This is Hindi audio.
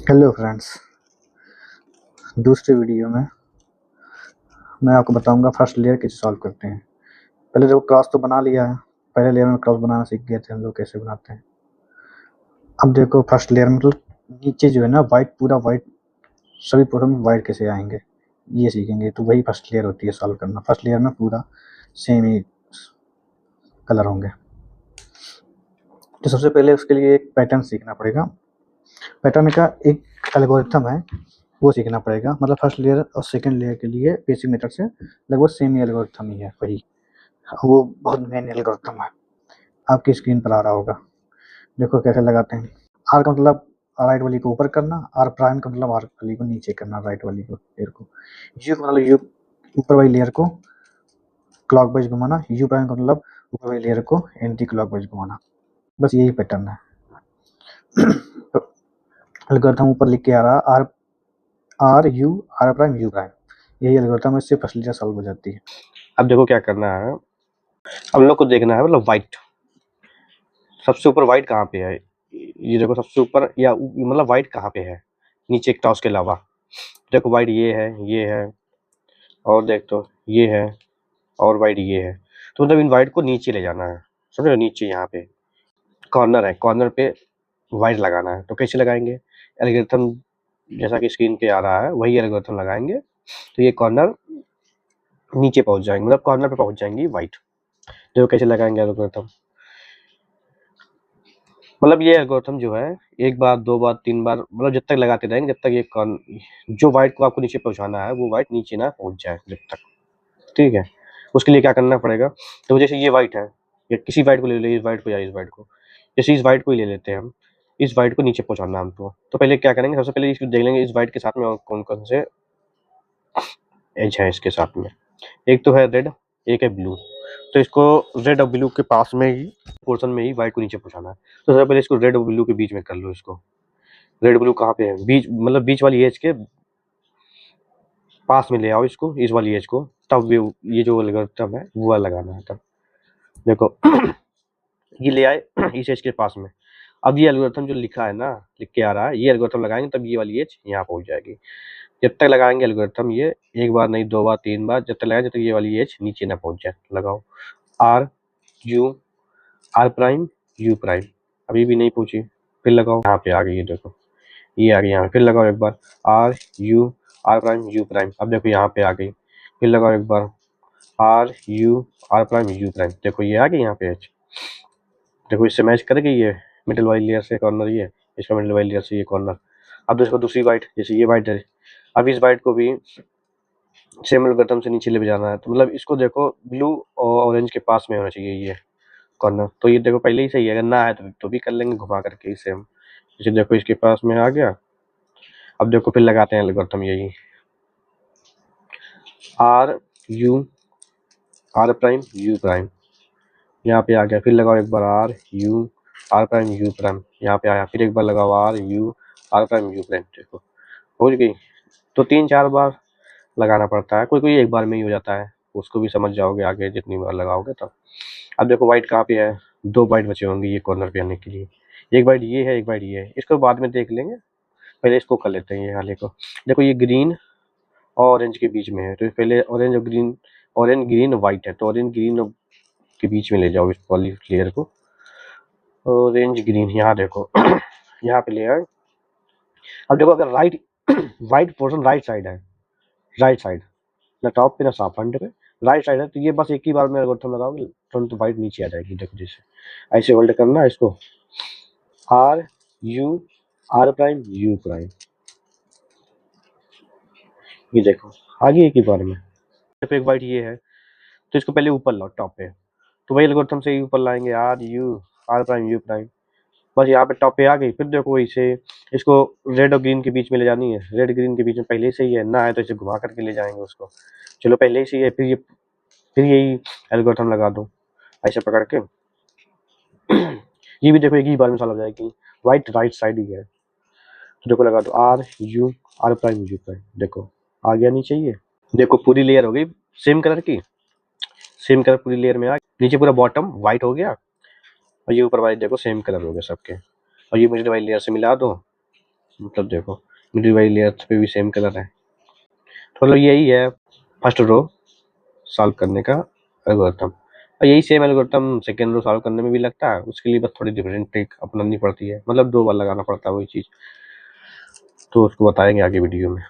हेलो फ्रेंड्स, दूसरे वीडियो में मैं आपको बताऊंगा फर्स्ट लेयर कैसे सॉल्व करते हैं। पहले देखो क्रॉस तो बना लिया है। पहले लेयर में क्रॉस बनाना सीख गए थे हम लोग कैसे बनाते हैं। अब देखो फर्स्ट लेयर मतलब नीचे जो है ना वाइट, पूरा वाइट, सभी फोटो में वाइट कैसे आएंगे ये सीखेंगे। तो वही फर्स्ट लेयर होती है सॉल्व करना। फर्स्ट लेयर में पूरा सेम ही कलर होंगे। तो सबसे पहले उसके लिए एक पैटर्न सीखना पड़ेगा। पैटर्न का एक एल्गोरिथम है, वो सीखना पड़ेगा। मतलब फर्स्ट लेयर और सेकंड लेयर के लिए बेसिक मेथड से लगभग सेम ही एल्गोरिथम ही है वही। वो बहुत मेन एल्गोरिथम है, आपकी स्क्रीन पर आ रहा होगा। देखो कैसे लगाते हैं। आर का मतलब राइट वाली को ऊपर करना, आर प्राइम का मतलब आर वाली को नीचे करना, राइट वाली को लेयर को। यू का मतलब यू ऊपर वाली लेयर को क्लॉकवाइज घुमाना, यू प्राइम का मतलब ऊपर वाली लेयर को एंटी क्लॉकवाइज घुमाना। बस यही पैटर्न है। तो एल्गोरिथम ऊपर लिख के आ रहा R R U R prime U prime, यही एल्गोरिथम, इससे फर्स्ट लेयर सॉल्व हो जाती है। अब देखो क्या करना है, हम लोग को देखना है मतलब व्हाइट सबसे ऊपर व्हाइट कहाँ पे है। ये देखो सबसे ऊपर या मतलब व्हाइट कहाँ पे है नीचे एक टॉस के अलावा। देखो व्हाइट ये है और देख तो ये है और व्हाइट ये है। तो मतलब इन व्हाइट को नीचे ले जाना है, समझो। नीचे यहाँ पे कॉर्नर है, कॉर्नर पे व्हाइट लगाना है। तो कैसे लगाएंगे? एल्गोरिथम जैसा कि स्क्रीन पे आ रहा है वही एल्गोरिथम लगाएंगे। तो ये कॉर्नर नीचे पहुंच जाएंगे, मतलब कॉर्नर पे पहुंच जाएंगी व्हाइट। देखो कैसे लगाएंगे एल्गोरिथम। मतलब ये एल्गोरिथम जो है एक बार, दो बार, तीन बार, मतलब जब तक लगाते रहेंगे जब तक ये जो व्हाइट को आपको नीचे पहुंचाना है वो व्हाइट नीचे ना पहुंच जाए जब तक। ठीक है, उसके लिए क्या करना पड़ेगा? तो जैसे ये व्हाइट है, या किसी व्हाइट को ले लो, इस व्हाइट को या इस व्हाइट को। जैसे इस व्हाइट को ही ले लेते हैं हम, इस व्हाइट को नीचे पहुंचाना है हमको। तो पहले क्या करेंगे, सबसे पहले इसको देख लेंगे इस व्हाइट के साथ में और कौन कौन से एज है इसके साथ में। एक तो है रेड, एक है ब्लू। तो इसको रेड और ब्लू के पास में ही पोर्शन में ही व्हाइट को नीचे पहुंचाना है। तो सबसे पहले इसको रेड और ब्लू के बीच में कर लो। इसको रेड ब्लू कहाँ पे है? बीच, मतलब बीच वाली एज के पास में ले आओ इसको, इस वाली एज को। तब ये जो एल्गोरिथम है वो लगाना है। तब देखो ये ले आए इस एज के पास में। अब ये एल्गोरिथम जो लिखा है ना, लिख के आ रहा है, ये एल्गोरिथम लगाएंगे तब ये वाली एज यहाँ पहुंच जाएगी। जब तक लगाएंगे एल्गोरिथम ये एक बार नहीं, दो बार, तीन बार, जब तक लगाएंगे जब तक ये वाली एज नीचे ना पहुंच जाए। लगाओ R U R prime U prime. अभी भी नहीं पहुंची, फिर लगाओ। यहाँ पे आ गई, ये देखो ये आ गई यहाँ पे। फिर लगाओ एक बार R U R prime U prime. अब देखो यहाँ पे आ गई। फिर लगाओ एक बार R U R prime U prime. देखो ये आ गई यहाँ पे एच। देखो इससे मैच कर गई है मिडिल वाली लेयर से कॉर्नर, ये इसका मिडिल वाली लेयर से ये कॉर्नर। अब देखो दूसरी वाइट, जैसे ये वाइट है, अब इस वाइट को भी सेम एल्गोरिथम से नीचे ले जाना है। तो मतलब इसको देखो ब्लू और ऑरेंज के पास में होना चाहिए ये कॉर्नर। तो ये देखो पहले ही सही है, अगर ना है तो भी कर लेंगे घुमा करके ही सेम। जैसे देखो इसके पास में आ गया। अब देखो फिर लगाते हैं एल्गोरिथम यही R U R prime U prime. यहाँ पे आ गया। फिर लगाओ एक बार R U R prime U prime. यहाँ पे आया। फिर एक बार लगाओ R U R prime U prime. देखो हो गई। तो तीन चार बार लगाना पड़ता है, कोई कोई एक बार में ही हो जाता है। उसको भी समझ जाओगे आगे जितनी बार लगाओगे तब। अब देखो व्हाइट कहाँ पे है? दो व्हाइट बचे होंगे ये कॉर्नर पे आने के लिए। एक व्हाइट ये है, एक व्हाइट ये है। इसको बाद में देख लेंगे, पहले इसको कर लेते हैं ये वाले को। देखो ये ग्रीन और ऑरेंज के बीच में है, तो पहले ऑरेंज और ग्रीन, ऑरेंज ग्रीन व्हाइट है, तो ऑरेंज ग्रीन के बीच में ले जाओ इस वाली लेयर को। ऑरेंज ग्रीन यहाँ देखो यहाँ पे ले आए। अब देखो अगर right white portion right side है, राइट साइड ना टॉप पे ना साफ फ्रंट पे, राइट साइड है, तो ये बस एक ही बार में एल्गोरिथम लगाओगे तुरंत व्हाइट नीचे आ जाएगी। देखो जैसे ऐसे होल्ड करना है इसको, R U R prime U prime. ये देखो आगे एक ही बार में। एक व्हाइट ये है, तो इसको पहले ऊपर लाओ टॉप पे। तो वही एल्गोरिथम से ही ऊपर लाएंगे R U R prime U prime. बस यहाँ पे टॉप पे आ गई। फिर देखो इसे, इसको रेड और ग्रीन के बीच में ले जानी है। रेड ग्रीन के बीच में पहले से ही है, ना है तो इसे घुमा करके ले जाएंगे उसको। चलो पहले से ही है, फिर यही एल्गोरिथम लगा दो ऐसे पकड़ के ये भी देखो एक ही बार में सॉल्व हो जाएगी। व्हाइट राइट साइड ही है, तो देखो लगा दो R U R prime U prime. देखो आ गया नीचे। ये देखो पूरी लेयर हो गई सेम कलर की, सेम कलर पूरी लेयर में आ गई। नीचे पूरा बॉटम व्हाइट हो गया और ये ऊपर वाली देखो सेम कलर हो गया सबके। और ये मिडिल वाली लेयर से मिला दो, मतलब देखो मिडिल वाली लेयर पे भी सेम कलर है, तो मतलब यही है फर्स्ट रो सॉल्व करने का एल्गोरिथम। और यही same algorithm second row solve करने में भी लगता है, उसके लिए बस थोड़ी डिफरेंट ट्रिक अपनानी पड़ती है, मतलब 2 बार लगाना पड़ता है वही चीज़, तो उसको बताएंगे आगे वीडियो में।